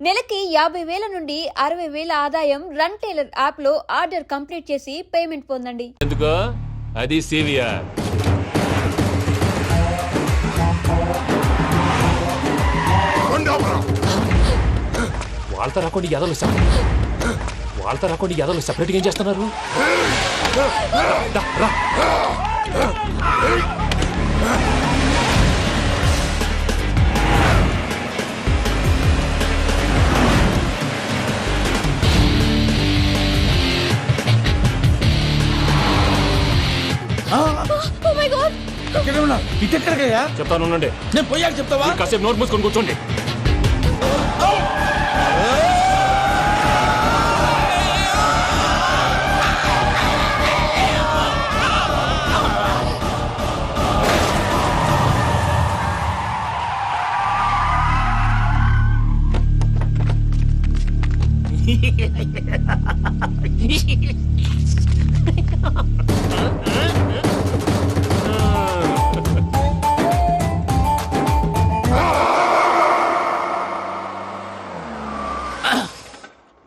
నెలకి 50,000 నుండి 60,000 ఆదాయం రన్ టైలర్ యాప్ లో ఆర్డర్ కంప్లీట్ చేసి పేమెంట్ పొందండి. ఎందుకో అది సివిఆర్. వాళ్ళతో రాకుండా ఎదలు సెపరేట్గా ఏం చేస్తున్నారు? ఇటెక్కడికయ్యా? చెప్తాను, నేను పోయాక చెప్తావా? కాసేపు నోట్ మూసుకొని కూర్చోండి.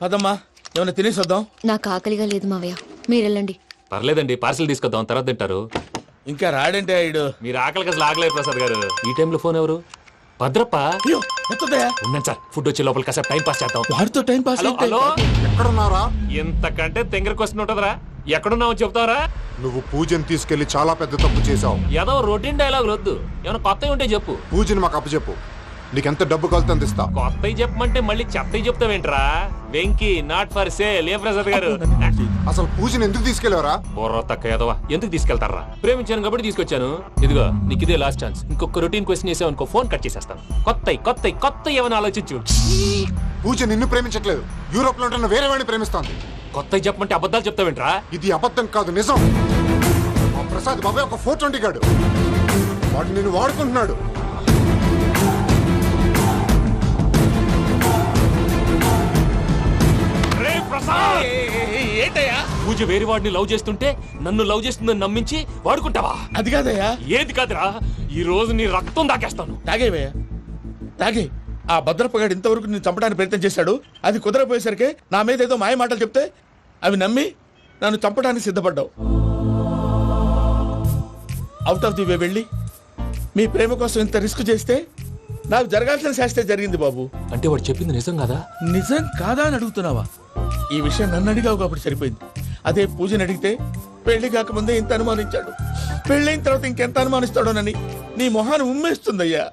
అదమ్మా ఏమైనా తినేసి వద్దాం. నాకు ఆకలిగా లేదు మావయ్య, మీరు వెళ్ళండి. పర్లేదండి, పార్సిల్ తీసుకొద్దాం, తర్వాత తింటారు. ఇంకా రాడంటే ఇడు. మీరు ఆకలికి అసలు ఆగలేదు ప్రసాద్ గారు. ఈ టైంలో ఫోన్ ఎవరు? భద్రప్ప. ఉన్నాను సార్, ఫుడ్ వచ్చే లోపల కాసేపు టైం పాస్ చేద్దాం. వాడితో టైం పాస్. హలో, ఎక్కడున్నారా? ఇంతకంటే తెంగర క్వశ్చన్ ఉంటుందిరా. ఎక్కడున్నావు చెప్తావరా? నువ్వు పూజని తీసుకెళ్లి చాలా పెద్ద తప్పు చేశావు. ఏదో రొటీన్ డైలాగ్ వద్దు, ఏమైనా కొత్తవి ఉంటే చెప్పు. పూజని మాకు అప్పచెప్పు, నీకెంత డబ్బు కలితే అందిస్తా. కొత్తవి చెప్పమంటే మళ్ళీ చెత్తవి చెప్తావేంట్రా? Venky not for sale. ఏ ప్రసాద్ గారు, అసలు పూజని ఎందుకు తీసుకెళ్లేవరా? బుర్ర తక్క ఏదవా, ఎందుకు తీసుకెళ్తారా? ప్రేమించాను కాబట్టి తీసుకొచ్చాను. ఇదిగో నీకు ఇదే లాస్ట్ ఛాన్స్. ఇంకొక రొటీన్ క్వశ్చన్ చేసావు అనుకో, ఫోన్ కట్ చేసేస్తాను. కొత్త ఏమైనా ఆలోచించు. పూజ నిన్ను ప్రేమించట్లేదు, యూరోప్ లో ఉంటున్న వేరే వాడిని ప్రేమిస్తాంది. కొత్తవి చెప్పమంటే అబద్ధాలు చెప్తావేంట్రా? ఇది అబద్ధం కాదు, నిజం. మా ప్రసాద్ బాబాయ్ ఒక 420 గాడు, వాడు నిన్ను వాడుకుంటున్నాడు. పూజ వేరే వాడిని లవ్ చేస్తుంటే నన్ను లవ్ చేస్తుందని నమ్మించి వాడుకుంటావా? అది కాదయ్యా. ఏది కాదురా, ఈ రోజు నీ రక్తం దాకేస్తాను. తాగేవయ్యా, తాగే. ఆ భద్రప్పగాడు ఇంతవరకు నేను చంపడానికి ప్రయత్నం చేశాడు. అది కుదరపోయేసరికి నా మీద ఏదో మాయ మాటలు చెప్తే అవి నమ్మి నన్ను చంపడానికి సిద్ధపడ్డావు. అవుట్ ఆఫ్ ది వే వెళ్ళి మీ ప్రేమ కోసం ఇంత రిస్క్ చేస్తే నాకు జరగాల్సిన శాస్త్రే జరిగింది బాబు. అంటే వాడు చెప్పింది నిజం కదా? నిజం కాదా అని అడుగుతున్నావా? ఈ విషయం నన్ను అడిగావు కాబట్టి సరిపోయింది. అదే పూజని అడిగితే పెళ్లి కాకముందే ఇంత అనుమానించాడు, పెళ్ళైన తర్వాత ఇంకెంత అనుమానిస్తాడోనని నీ మొహాన్ని ఉమ్మేస్తుందయ్యా.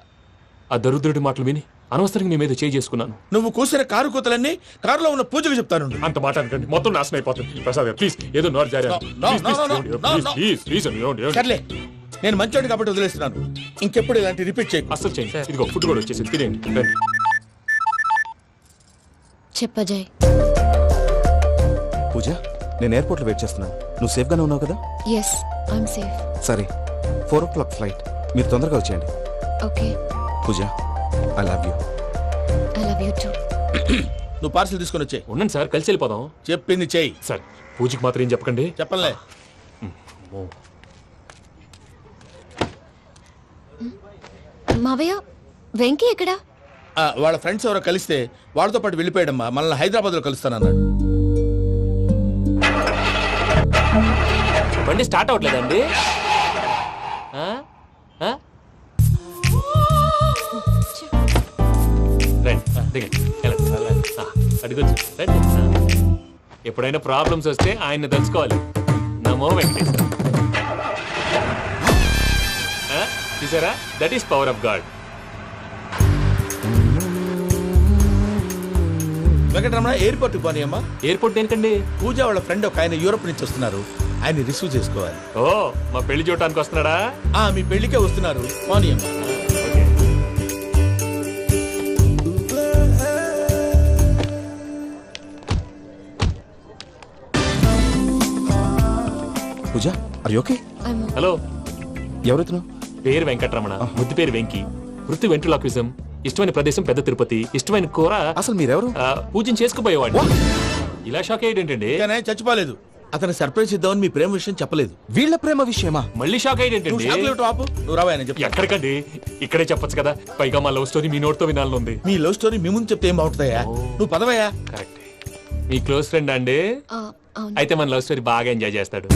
ఆ దరిద్రుడి మాటలు విని అనవసరంగా నీ మీద చేయి చేసుకున్నాను. నువ్వు కూసిన కారు కూతలన్నీ కారులో ఉన్న పూజకు చెప్తాను. అంత మాట అనకండి, మొత్తం నాశనం అయిపోతుంది. ప్రసాద్ ప్లీజ్, ఏదో నోరు జారీ. సర్లే, నేను మంచోడు కాబట్టి వదిలేస్తున్నాను. ఇంకెప్పుడు ఇలాంటి రిపీట్ చేయి. అసలు చేయండి. ఇదిగో ఫుడ్ కూడా వచ్చేసి తినేయండి. చెప్పజాయ్. పూజ, నేను ఎయిర్పోర్ట్ లో వెయిట్ చేస్తున్నాను. నువ్వు సేఫ్ గానే ఉన్నావు కదా? Yes, I'm safe. సరే, 4 o'clock ఫ్లైట్. మీరు తొందరగా వచ్చేయండి. Okay. Pooja, I love you. I love you too. నువ్వు పార్సిల్ తీసుకొని వచ్చే. ఉండండి సార్, కలిసి వెళ్ళిపోదాం. చెప్పింది చెయ్యి. సార్, పూజకి మాత్రం ఏం చెప్పకండి. చెప్పలే. మావయ్య, వెంకీ ఎక్కడా? వాళ్ళ ఫ్రెండ్స్ ఎవరో కలిస్తే వాళ్ళతో పాటు వెళ్ళిపోయాడమ్మా. మనల్ని హైదరాబాద్ లో కలుస్తానన్నాడు. బండి స్టార్ట్ అవ్వట్లేదండి. అడిగొచ్చు. ఎప్పుడైనా ప్రాబ్లమ్స్ వస్తే ఆయన్ని తెలుసుకోవాలి. నమో వెంకటేశ్వర. చూసారా, that is power of God. Venkataramana, airport పోనీ అమ్మా. ఎయిర్పోర్ట్ ఏంటండి? పూజ వాళ్ళ ఫ్రెండ్ ఒక ఆయన యూరోప్ నుంచి వస్తున్నారు, ఆయన రిసీవ్ చేసుకోవాలి. ఓ, మా పెళ్లి చూడటానికి వస్తున్నాడా? మీ పెళ్లికే వస్తున్నారు. పోనీ అమ్మా. పూజ, ఆర్ యు ఓకే? హలో, ఎవరైతున్నావు? పేరు వెంకటరమణ, ముద్దు పేరు వెంకీ, వృత్తి వెంట్రులాక్విజం, ఇష్టమైన ప్రదేశం పెద్ద తిరుపతి, ఇష్టమైన కూర. అసలు మీరెవరు? పూజను చేసుకుపోయేవాడు. ఇలా షాక్ అయ్యేటండి. చచ్చిపోలేదు. అతను సర్ప్రైజ్ ఇద్దామని మీ ప్రేమ విషయం చెప్పలేదు. వీళ్ళ ప్రేమ విషయమా? మళ్ళీ షాక్ నువ్వు అయ్యేంటండి? చాక్లెట్ ఆపు, నువ్వు రావా అని చెప్పి. ఎక్కడికండి? ఇక్కడే చెప్పొచ్చు కదా. పైగా మా లవ్ స్టోరీ మీ నోటితో వినాలని ఉంది. మీ లవ్ స్టోరీ మీ ముందు చెప్తే ఏం బాగుంటుందయ్యా? నువ్వు పదవయ్యా. కరెక్ట్. మీ క్లోజ్ ఫ్రెండ్ అండి? అవును. అయితే మన లవ్ స్టోరీ బాగా ఎంజాయ్ చేస్తాడు.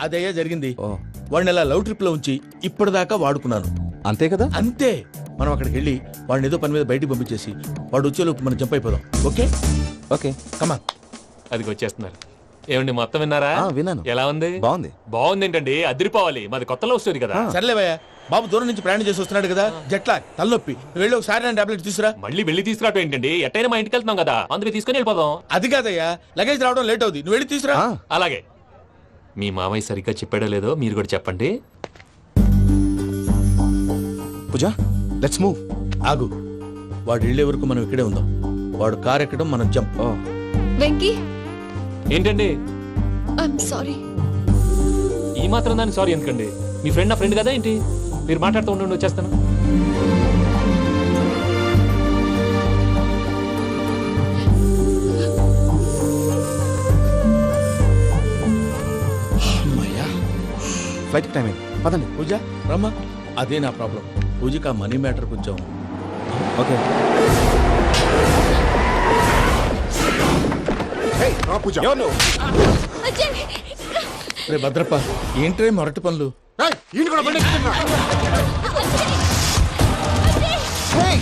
అదయ్యా జరిగింది. ఓ. వాడిని అలా లవ్ ట్రిప్ లో ఉంచి ఇప్పటిదాకా వాడుకున్నాను. అంతే కదా? అంతే. మనం అక్కడికి వెళ్ళి వాడిని ఏదో పని మీద బయటికి పంపించేసి వాడు వచ్చేలోపు మనం జంప్ అయిపోదాం. Okay okay. కమా. అది వచ్చేస్తున్నారు. ఏమండి మొత్తం విన్నారా? విన్నాను. ఎలా ఉంది? బాగుంది. బాగుంది ఏంటండి? అదిరిపోవాలి. మాది కొత్త లవ్ స్టోరీ కదా. సర్లేవయ్యా, బాబు దూరం నుంచి ప్రయాణం చేసి వస్తున్నాడు కదా, జట్లా తలనొప్పి. నువ్వు వెళ్ళి ఒకసారి నా టాబ్లెట్ తీసుకురా. మళ్ళీ వెళ్ళి తీసుకురావటం ఏంటండి? ఎట్టైనా మా ఇంటికి వెళ్తున్నాం కదా, అందుకే తీసుకుని వెళ్ళిపోదాం. అది కాదయ్యా, లగేజ్ రావడం లేట్ అవుతుంది, నువ్వు వెళ్ళి తీసుకురా. అలాగే. మీ మామయ్య సరిగ్గా చెప్పాడో లేదో మీరు కూడా చెప్పండి. పూజ, లెట్స్ మూవ్. ఆగు, వాడు వెళ్ళే వరకు మనం ఇక్కడే ఉందాం. వాడు కార్ ఎక్కడం, మనం జంప్. వెంకీ, ఏంటండి ఐఎమ్ సారీ. ఈ మాత్రం దాన్ని సారీ ఎందుకండి? మీ ఫ్రెండ్ నా ఫ్రెండ్ కదా ఏంటి? మీరు మాట్లాడుతూ ఉండండి, వచ్చేస్తాను. అమ్మయ్యా. ఫ్లైట్ టైం అయింది, పదండి. పూజ రమ్మా. అదే నా ప్రాబ్లం. పూజకి ఆ మనీ మ్యాటర్ కొంచెం. ఓకే. హే, రా పూజ. రే భద్రప్ప, ఏంట్రే మొరటి పనులు? ఏయ్, ఈయన కూడా బండి ఎక్కుతున్నా. ఏయ్,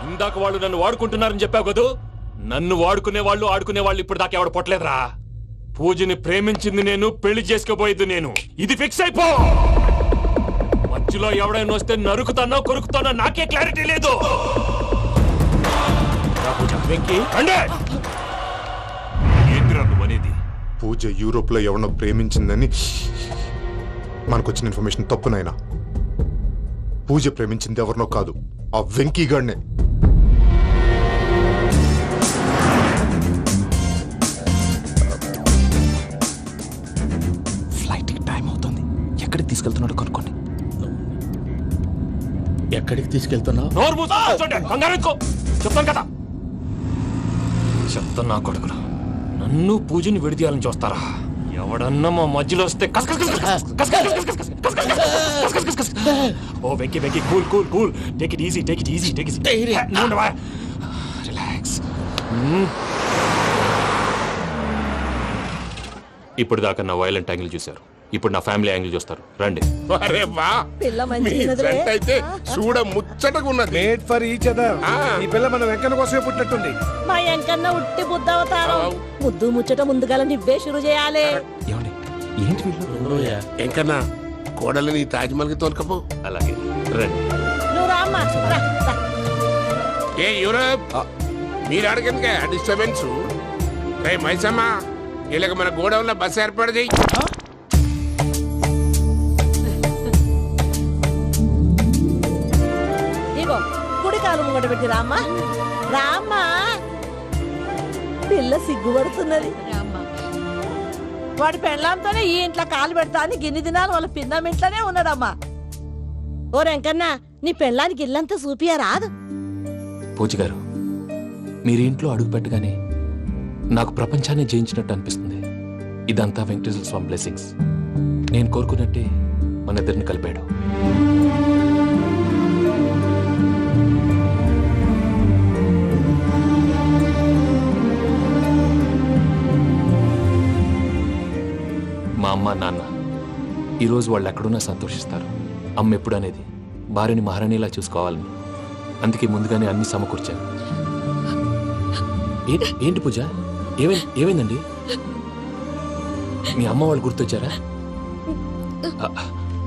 ఇందాక వాళ్ళు నన్ను వాడుకుంటున్నారని చెప్పావు కదూ. నన్ను వాడుకునే వాళ్ళు ఆడుకునే వాళ్ళు ఇప్పుడు దాకా ఎవడు పొట్టలేదురా. పూజని ప్రేమించింది నేను, పెళ్లి చేసుకోబోయేది నేను. ఇది ఫిక్స్ అయిపో. మధ్యలో ఎవడైనా వస్తే నరుకుతానో కొరుకుతానో నాకే క్లారిటీ లేదు. వెంకీ, ఏంద్రా నువ్వు అనేది? పూజ యూరోప్ లో ఎవరినో ప్రేమించిందని మనకొచ్చిన ఇన్ఫర్మేషన్ తప్పునైనా. పూజ ప్రేమించింది ఎవరినో కాదు, ఆ వెంకీ గాడినే. ఫ్లైట్ కి టైం అవుతుంది. ఎక్కడికి తీసుకెళ్తున్నాడో కనుక్కోండి. ఎక్కడికి తీసుకెళ్తున్నావు? నోరు మూసుకొని కూర్చోండి. కంగారు ఎందుకు? చెప్తాను కదా. చెప్తాను నా కొడుకులు. నన్ను పూజని విడిదీయాలని చూస్తారా? ఎవడన్నా మా మధ్యలో వస్తే ఓ Venky Venky, cool cool cool. Take it easy, take it easy, take it easy. Relax. ఇప్పుడు దాకా నా వైలెంట్ యాంగిల్ చూశారు, ఇప్పుడు నా ఫ్యామిలీ యాంగిల్ చూస్తారు. రండి. అరే వా, మీ ఫ్రెండ్ అయితే చూడ ముచ్చటగా ఉన్నది. Made for each other. ఈ పిల్ల మన వెంకన్న కోసమే పుట్టినట్టుంది. మా ఎంకన్నా ఉట్టి బుద్ధవతారం. ముద్దు ముచ్చట ముందుగాల నివ్వే షురు చేయాలి. ఏమండి, ఏంటి వీళ్ళు? ఎంకన్నా కోడలిని తాజ్మహల్ కి తోలుకపో. అలాగే రండి. నువ్వు రామ్మా, రా, రా. ఏ యూరప్, మీరు అడగనుక డిస్టర్బెన్స్. రే మైసమ్మ, ఇలాగ మన గోడౌన్లో బస్సు ఏర్పాటు చేయి. ఇగో కుడి కాలు ముంగట పెట్టి రామ్మా. రామ్మా, పిల్ల సిగ్గుపడుతున్నది. వాడి పెళ్ళాంతోనే ఈ ఇంట్లో కాలు పెడతా అని గిన్ని దినాలు వాళ్ళ పిన్నం ఇంట్లోనే ఉన్నాడమ్మా. ఓ వెంకన్నా, నీ పెళ్ళానికి ఇల్లంతా చూపియా రాదు. పూజ గారు, మీరు ఇంట్లో అడుగు పెట్టగానే నాకు ప్రపంచాన్ని జయించినట్టు అనిపిస్తుంది. ఇదంతా వెంకటేశ్వర స్వామి బ్లెస్సింగ్స్. నేను కోరుకున్నట్టే మన ఇద్దరిని కలిపాడు. మా అమ్మ నాన్న ఈరోజు వాళ్ళు ఎక్కడున్నా సంతోషిస్తారు. అమ్మ ఎప్పుడు అనేది భార్యని మహారాణిలా చూసుకోవాలని. అందుకే ముందుగానే అన్ని సమకూర్చాను. ఏంటి పూజ, ఏమైందండి? మీ అమ్మ వాళ్ళు గుర్తొచ్చారా?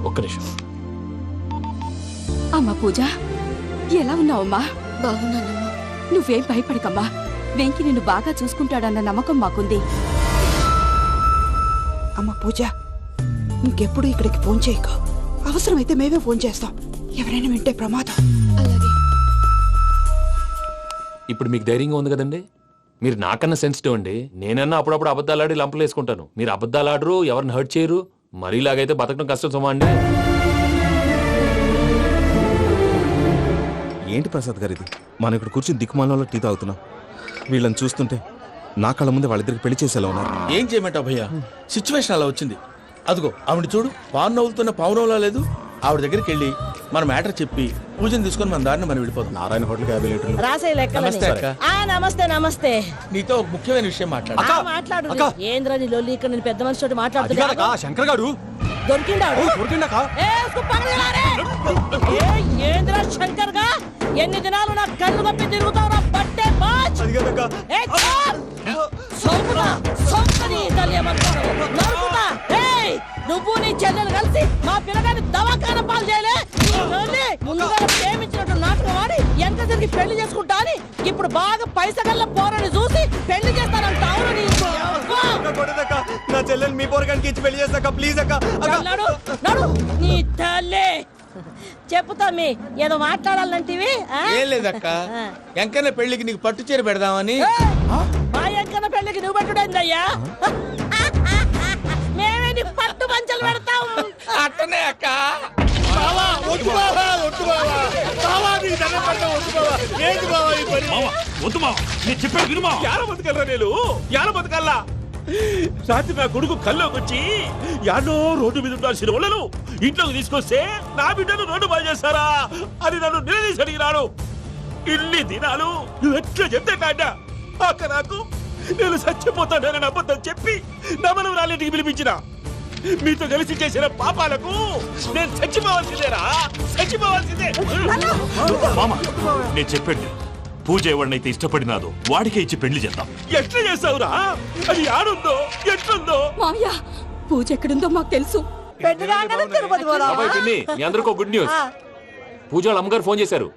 ఒక్క నిమిషం. అమ్మా పూజ, ఎలా ఉన్నావమ్మా? బాగున్నానమ్మా. నువ్వేం భయపడకమ్మా. వెంకి నిన్ను బాగా చూసుకుంటాడన్న నమ్మకం మాకుంది. అమ్మ పూజ, ఇంకెప్పుడు ఇక్కడికి ఫోన్ చేయక. అవసరమైతే మేమే ఫోన్ చేస్తాం. ఎవరైనా వింటే ప్రమాదం. అలాగే. ఇప్పుడు మీకు ధైర్యంగా ఉంది కదండి. మీరు నాకన్నా సెన్సిటివ్ అండి. నేనన్నా అప్పుడప్పుడు అబద్ధాలాడి లంపలు వేసుకుంటాను. మీరు అబద్ధాలాడరు, ఎవరిని హర్ట్ చేయరు. మరీలాగైతే బతకడం కష్టం సుమా అండి. ఏంటి ప్రసాద్ గారు ఇది? మనం ఇక్కడ కూర్చుని దిక్కుమాలలో టీ తాగుతున్నాం. వీళ్ళని చూస్తుంటే నా కళ్ళ ముందే వాళ్ళిద్దరికి పెళ్లి చేసేలా ఉన్నారు. ఏం చేయమంటావు భయ్యా, సిచ్యువేషన్ అలా వచ్చింది. అదిగో ఆవిడ చూడు, పావు నవ్వులుతున్న పావునవ్వులా లేదు. ఆవిడ దగ్గరికి వెళ్ళి మన మ్యాటర్ చెప్పి పూజను తీసుకొని మన దారిని మనం వెళ్ళిపోతాం. నారాయణ హోటల్ 50 లీటర్లు. రాసే లెక్కలని. నమస్తే అక్క. నమస్తే నమస్తే. నీతో ఒక ముఖ్యమైన విషయం మాట్లాడు. మాట్లాడు. ఏంద్రా నీ లొల్లి? ఇక్కడ నేను పెద్ద మనిషితో మాట్లాడుతున్నా. శంకర్ గారు దొరికిందాడు. ఏంద్రా శంకర్ గా? ఎన్ని దినాలు నా కళ్ళు కప్పి తిరుగుతావు నా పట్టే బాచ్. నువ్వు నీ చెల్లెలు కలిసి మా పిల్లగాని దవాఖాన పాలు చేయలే. ముందుగా ప్రేమించినట్టు నాటకం ఆడి ఎంత తిరిగి పెళ్లి చేసుకుంటా అని ఇప్పుడు బాగా పైసగల్ల పోరని చూసి పెళ్లి చేస్తానంట. నా చెల్లెలు మీ పోరగానికి ఇచ్చి పెళ్లి చేస్తాక ప్లీజ్ అక్క. నడు నీ తల్లి. చెప్పుతా మీ ఏదో మాట్లాడాలంటివి. ఏం లేదక్క, ఎంకన్న పెళ్లికి నీకు పట్టు చీర పెడదామని. మా ఎంకన్న పెళ్లికి నువ్వు పెట్టుడైందయ్యా. మేమే నీ పట్టు పంచలు పెడతాం. అట్టనే అక్క. రాత్రి నా కొడుకు కల్లోకి వచ్చి యాడో రోడ్డు మీద ఉండాల్సిన వాళ్ళను ఇంట్లోకి తీసుకొస్తే నా బిడ్డను రోడ్డు బాగా చేస్తారా అని నన్ను నిలదీసి అడిగినాడు. ఇన్ని దినాలు నువ్వు ఎట్లా చెప్తే కాడ అక్క నాకు నేను చచ్చిపోతానని అబద్ధం చెప్పి నమ్మనం రాలేటికి పిలిపించిన. మీతో కలిసి చేసిన పాపాలకు నేను చచ్చిపోవాల్సిందేరా, చచ్చిపోవాల్సిందే. మామ, నేను చెప్పండి, పూజ ఎవరినైతే ఇష్టపడినాదో వాడికే ఇచ్చి పెళ్లి చేద్దాం. ఎట్లా చేస్తావురా? అది ఆడుందో ఎట్లుందో. మామయ్య, పూజ ఎక్కడుందో మాకు తెలుసు. తిరుపతి అబ్బాయి పిన్ని, మీ అందరికీ గుడ్ న్యూస్. పూజ వాళ్ళ అమ్మగారు ఫోన్ చేశారు.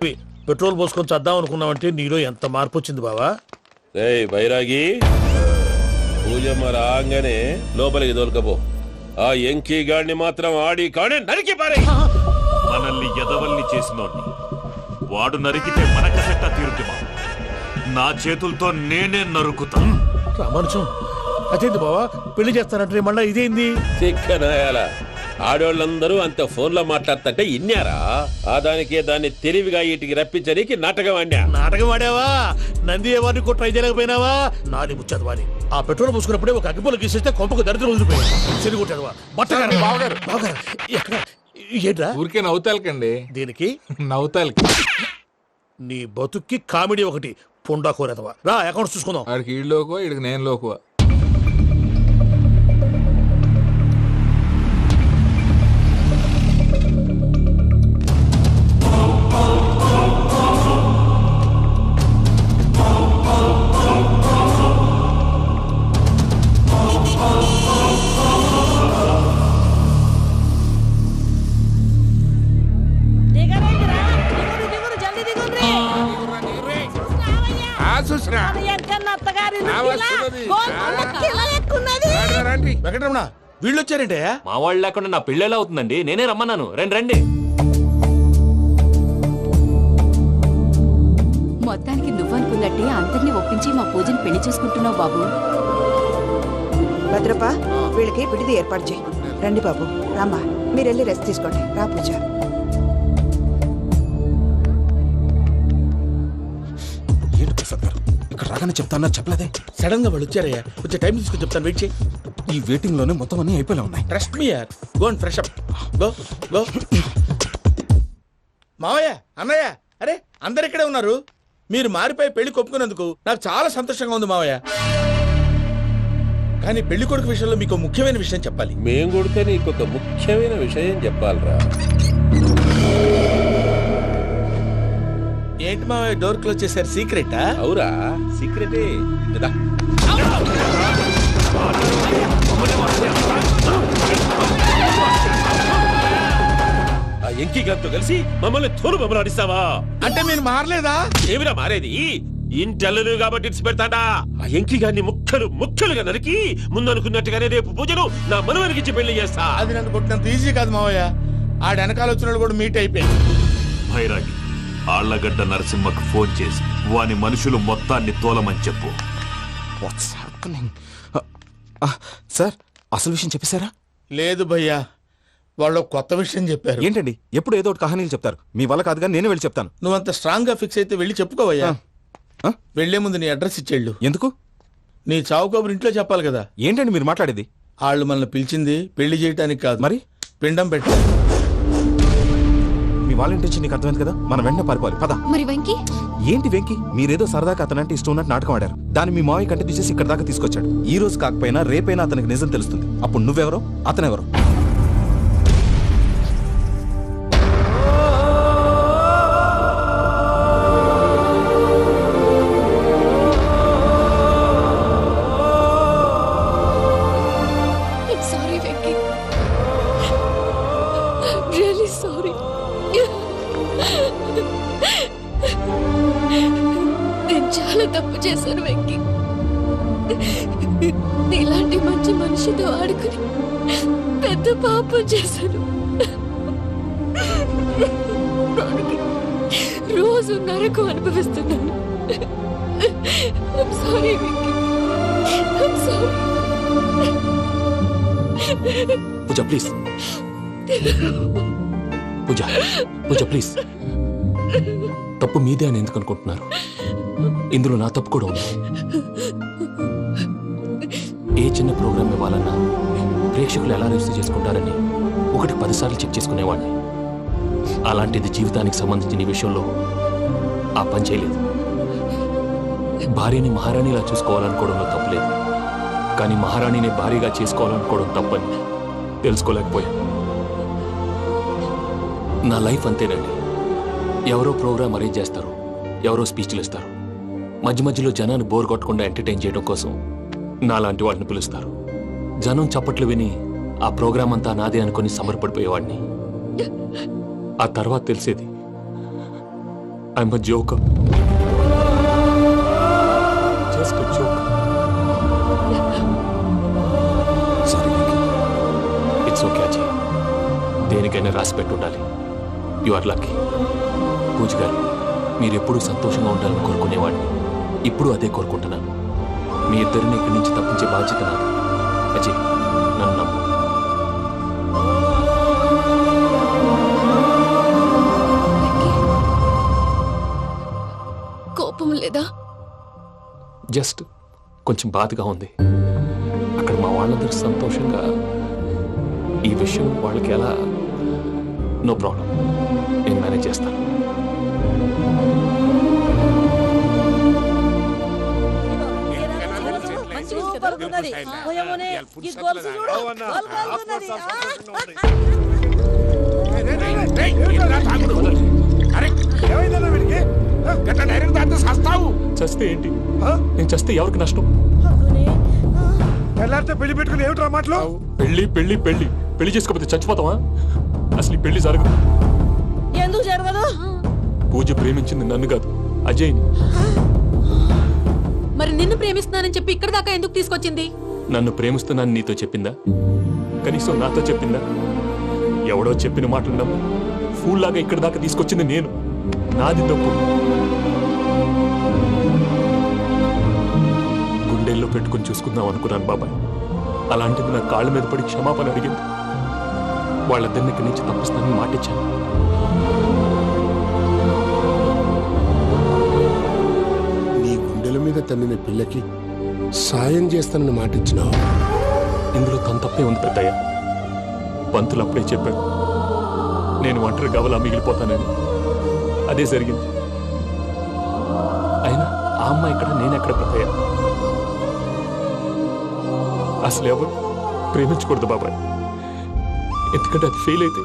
పెట్రోల్ పోసుకొని చద్దాం అనుకున్నావంటే నీలో ఎంత మార్పు వచ్చింది బావా. బైరాగి, పూజమ్మ రాగానే లోపలికి దొరకపో. ఆ ఎంకీ గాడిని మాత్రం ఆడి కాడే నరికి పారే. మనల్ని ఎదవల్ని చేసినోడ్ని వాడు నరికితే మనక సెట్ట తీరుతుమా. నా చేతులతో నేనే నరుకుతా. రామానుజం, అదేంటి బావా పెళ్లి చేస్తానంటే మళ్ళా ఇదేంది? చిక్కనాయాల ఆడోళ్ళందరూ అంత ఫోన్లో మాట్లాడుతుంటే ఇన్నారా? ఆ దానికే దాన్ని తెలివిగా ఇటుకి రప్పించడానికి నాటకం ఆడా. నాటకం ఆడావా? నంది ఎవరిని కూడా ట్రై చేయలేకపోయినావా? నాది ముచ్చదు వాని. ఆ పెట్రోల్ పోసుకున్నప్పుడే ఒక అగ్గిపుల్ల గీసేస్తే కొంపకు దరిద్రం వదిలిపోయాడు. చెరి కొట్టాడువా బట్టగారు. బావగారు బావగారు ఎక్కడ? ఏంట్రా ఊరికే నవ్వుతాలకండి. దీనికి నవ్వుతాలకి నీ బతుక్కి కామెడీ ఒకటి. పుండా కోరేదవా. రా అకౌంట్స్ చూసుకుందాం. ఆడికి ఈడులోకో ఇడికి నేను లోకువా. జల్దీ దిగుండ్రి. చూసినా మారింది ఆ, కిలా. వస్తున్నది. గోల్కొండ కిలా ఎక్కున్నది. రండి వెంకటరమణ వీళ్ళు వచ్చారంటే మా వాళ్ళు లేకుండా నా పెళ్ళెలా అవుతుందండి? నేనే రమ్మన్నాను. రండి రండి. మొత్తానికి నువ్వనుకున్నట్టే అందరినీ ఒప్పించి మా పూజని పెళ్లి చేసుకుంటున్నావు బాబు. భద్రప్ప వీళ్ళకి విడిది ఏర్పాటు చేయి. రండి బాబు, రామ్మా మీరు వెళ్ళి రెస్ట్ తీసుకోండి. రా పూజ. ఏంటి ప్రసాద్ గారు ఇక్కడ రాగానే చెప్తాన్నా చెప్పలేదే? సడన్ గా వాళ్ళు వచ్చారయ్యా. వచ్చే టైం తీసుకొని చెప్తాను, వెయిట్ చేయి. ఈ వెయిటింగ్ లోనే మొత్తం అన్ని అయిపోయినా ఉన్నాయి. ట్రస్ట్ మీ యార్. Go and fresh up. Go go. మావయ్య, అన్నయ్య, అరే అందరు ఇక్కడే ఉన్నారు. మీరు మారిపోయి పెళ్లి కొప్పుకున్నందుకు నాకు చాలా సంతోషంగా ఉంది మావయ్య. కానీ పెళ్లి కొడుకు విషయంలో మీకు ముఖ్యమైన విషయం చెప్పాలి. మేం కొడితే నీకు ఒక ముఖ్యమైన విషయం చెప్పాలరా. ఏంటి మావయ్య డోర్ క్లోజ్ చేశారు? సీక్రెటా? అవురా, సీక్రెటే కదా. ఆ ఎంకి గారితో కలిసి మమ్మల్ని తోలు బొమ్మలాడిస్తావా? అంటే మీరు మారలేదా? ఏమిరా మారేది? ఇంటల్లు కాబట్టి ఇడిచి పెడతాడా? ఆ ఎంకి గారిని ముక్కలుగా నరికి ముందనుకున్నట్టుగానే రేపు పూజను నా మనవనికిచ్చి పెళ్లి చేస్తా. అది నన్ను కొట్టినంత ఈజీ కాదు మావయ్య. ఆడ వెనకాల వచ్చిన వాళ్ళు కూడా మీట్ అయిపోయింది. భైరాగి ఆళ్లగడ్డ నరసింహకు ఫోన్ చేసి వాని మనుషులు మొత్తాన్ని తోలమని చెప్పు. What's happening? సార్ అసలు విషయం చెప్పేశారా? లేదు భయ్యా, వాళ్ళు కొత్త విషయం చెప్పారు. ఏంటండి ఎప్పుడు ఏదో ఒకటి కహానీలు చెప్తారు. మీ వల్ల కాదుగా నేనే వెళ్ళి చెప్తాను. నువ్వంత స్ట్రాంగ్ గా ఫిక్స్ అయితే వెళ్ళి చెప్పుకోవయ్యా. వెళ్లే ముందు నీ అడ్రస్ ఇచ్చేళ్ళు. ఎందుకు? నీ చావు కబురు ఇంట్లో చెప్పాలి కదా. ఏంటండి మీరు మాట్లాడేది? వాళ్ళు మనల్ని పిలిచింది పెళ్లి చేయడానికి కాదు, మరి పిండం పెట్టాలి. మీ వాళ్ళ ఇంటి నీకు అర్థమైంది కదా, మనం వెంటనే పారిపోవాలి. పద. మరి వెంకీ? ఏంటి వెంకి, మీరేదో సరదాగా అతనంటే ఇష్టం ఉన్నట్టు నాటకం ఆడారు. దాన్ని మీ మావయ్య కంటే తీసేసి ఇక్కడ దాకా తీసుకొచ్చాడు. ఈ రోజు కాకపోయినా రేపైనా అతనికి నిజం తెలుస్తుంది. అప్పుడు నువ్వెవరో అతనెవరో. Sorry Venky, really sorry. నేను చాలా తప్పు చేశాను వెంకీ. నీలాంటి మంచి మనిషితో ఆడుకుని పెద్ద పాపం చేశాను. దానికి రోజు నరకం అనుభవిస్తున్నాను. I'm sorry, Venky. I'm sorry. Pooja please. Pooja Pooja please. తప్పు మీదే అని ఎందుకు అనుకుంటున్నారు? ఇందులో నా తప్పు కూడా ఉంది. ఏ చిన్న ప్రోగ్రామ్ ఇవ్వాలన్నా ప్రేక్షకులు ఎలా రిసీవ్ చేసుకుంటారని 1-10 సార్లు చెక్ చేసుకునేవాడిని. అలాంటిది జీవితానికి సంబంధించిన ఈ విషయంలో ఆ పని చేయలేదు. భార్యని మహారాణిలా చూసుకోవాలనుకోవడంలో తప్పులేదు, కానీ మహారాణిని భార్యగా చేసుకోవాలనుకోవడం తప్పని తెలుసుకోలేకపోయాను. నా లైఫ్ అంతేనండి. ఎవరో ప్రోగ్రామ్ అరేంజ్ చేస్తారు, ఎవరో స్పీచ్లు ఇస్తారు. మధ్య మధ్యలో జనాన్ని బోర్ కొట్టకుండా ఎంటర్టైన్ చేయడం కోసం నాలాంటి వాడిని పిలుస్తారు. జనం చప్పట్లు విని ఆ ప్రోగ్రామ్ అంతా నాదే అనుకుని సమర్పడిపోయేవాడిని. ఆ తర్వాత తెలిసేది I'm a joker. Just a joker. It's okay Ajay, దేనికైనా రాసి పెట్టి ఉండాలి. You are lucky. పూజ గారు, మీరు ఎప్పుడూ సంతోషంగా ఉండాలని కోరుకునేవాడిని. ఇప్పుడు అదే కోరుకుంటున్నాను. మీ ఇద్దరిని ఇక్కడి నుంచి తప్పించే బాధ్యత నాది. అజయ్, నన్ను నమ్ము. కోపం లేదా? జస్ట్ కొంచెం బాధగా ఉంది. అక్కడ మా వాళ్ళందరూ సంతోషంగా ఈ విషయం వాళ్ళకి ఎలా. నో ప్రాబ్లం, నేను మేనేజ్ చేస్తాను. సూపర్ ఉన్నది. పోయమోనే, ఈ గొలుసు చూడు. గొలుసు చస్తే ఏంటి? నేను చస్తే ఎవరికి నష్టం? పెళ్లి పెట్టుకుని ఏమిట్రా మాటలు? పెళ్లి పెళ్లి పెళ్లి పెళ్లి చేసుకోకపోతే చచ్చిపోతావా? అసలు ఈ పెళ్లి జరగదు. ఎందుకు జరగదు? పూజ ప్రేమించింది నన్ను కాదు, అజయ్ని. మరి నిన్ను ప్రేమిస్తున్నానని చెప్పి ఇక్కడ దాకా ఎందుకు తీసుకొచ్చింది? నన్ను ప్రేమిస్తున్నాను నీతో చెప్పిందా? కనీసం నాతో చెప్పిందా? ఎవడో చెప్పిన మాటలు నమ్ము ఫూల్ లాగా ఇక్కడ దాకా తీసుకొచ్చింది నేను. నాది తప్పు. గుండెల్లో పెట్టుకుని చూసుకుందాం అనుకున్నాను బాబాయ్. అలాంటిది నా కాళ్ళ మీద పడి క్షమాపణ అడిగింది. వాళ్ళిద్దరిని ఇక్కడి నుంచి తప్పిస్తానని మాటిచ్చాను. నీ గుండెల మీద తన్నిన పిల్లకి సాయం చేస్తానని మాటిచ్చినావు. ఇందులో తన తప్పే ఉంది పెద్దయ్య. పంతులు అప్పుడే చెప్పాడు నేను ఒంటరి గవలా మిగిలిపోతానని. అదే జరిగింది. అయినా ఆ అమ్మాయి ఇక్కడ, నేనెక్కడ పెద్దయ్య? అసలు ఎవరు ప్రేమించకూడదు బాబాయ్. ఎందుకంటే అది ఫెయిల్ అయితే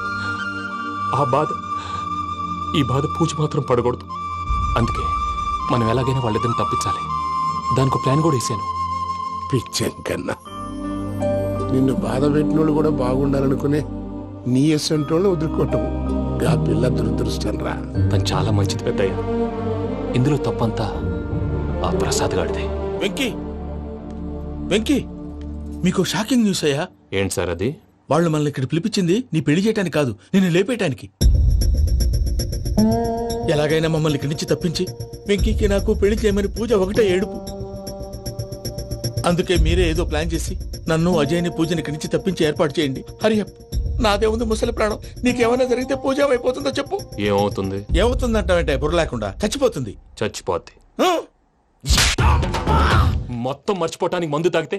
ఈ బాధ పూజ మాత్రం పడకూడదు. అందుకే మనం ఎలాగైనా వాళ్ళిద్దరిని తప్పించాలి. దానికి ప్లాన్ కూడా వేసాను. పిచ్చంకన్నా నిన్ను బాధ పెట్టినోళ్ళు కూడా బాగుండాలనుకునే నీ ఎస్సంటోళ్ళు వదులుకోవటం ఆ పిల్ల దురదృష్టం రా. తను చాలా మంచిది పెద్దయ్య. ఇందులో తప్పంతా ఆ ప్రసాద్ గాడిదే. వెంకీ మీకు షాకింగ్ న్యూస్ అయ్యా. ఏంటి సార్ అది? వాళ్ళు మనల్ని ఇక్కడ పిలిపించింది నీ పెళ్లి చేయటానికి కాదు, నిన్ను లేపేయటానికి. ఎలాగైనా మమ్మల్ని ఇక్కడి నుంచి తప్పించి వెంకీకి నాకు పెళ్లి చేయమని పూజ ఒకటే ఏడుపు. అందుకే మీరే ఏదో ప్లాన్ చేసి నన్ను అజయ్ని పూజని ఇక్కడి నుంచి తప్పించి ఏర్పాటు చేయండి. హరియప్. నాదే ఉంది ముసలి ప్రాణం. నీకేమైనా జరిగితే పూజ అయిపోతుందో చెప్పు. ఏమవుతుంది? ఏమవుతుందంటావంటే బుర్ర లేకుండా చచ్చిపోతుంది. చచ్చిపోద్ది. మొత్తం మర్చిపోవటానికి మందు తాగితే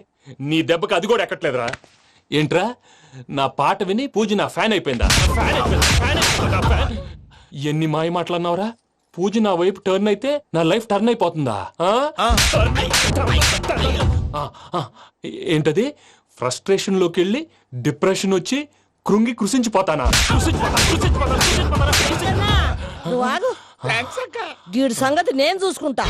నీ దెబ్బకి అది కూడా ఎక్కట్లేదురా. ఏంట్రా, నా పాట విని పూజ నా ఫ్యాన్ అయిపోయిందా? ఎన్ని మాయ మాటలన్నావురా? పూజ నా వైపు టర్న్ అయితే నా లైఫ్ టర్న్ అయిపోతుందా? ఏంటది? ఫ్రస్ట్రేషన్ లోకి వెళ్ళి డిప్రెషన్ వచ్చి కృంగి కృషించిపోతానా? నువ్వు ఆగు. వీడి సంగతి నేను చూసుకుంటా.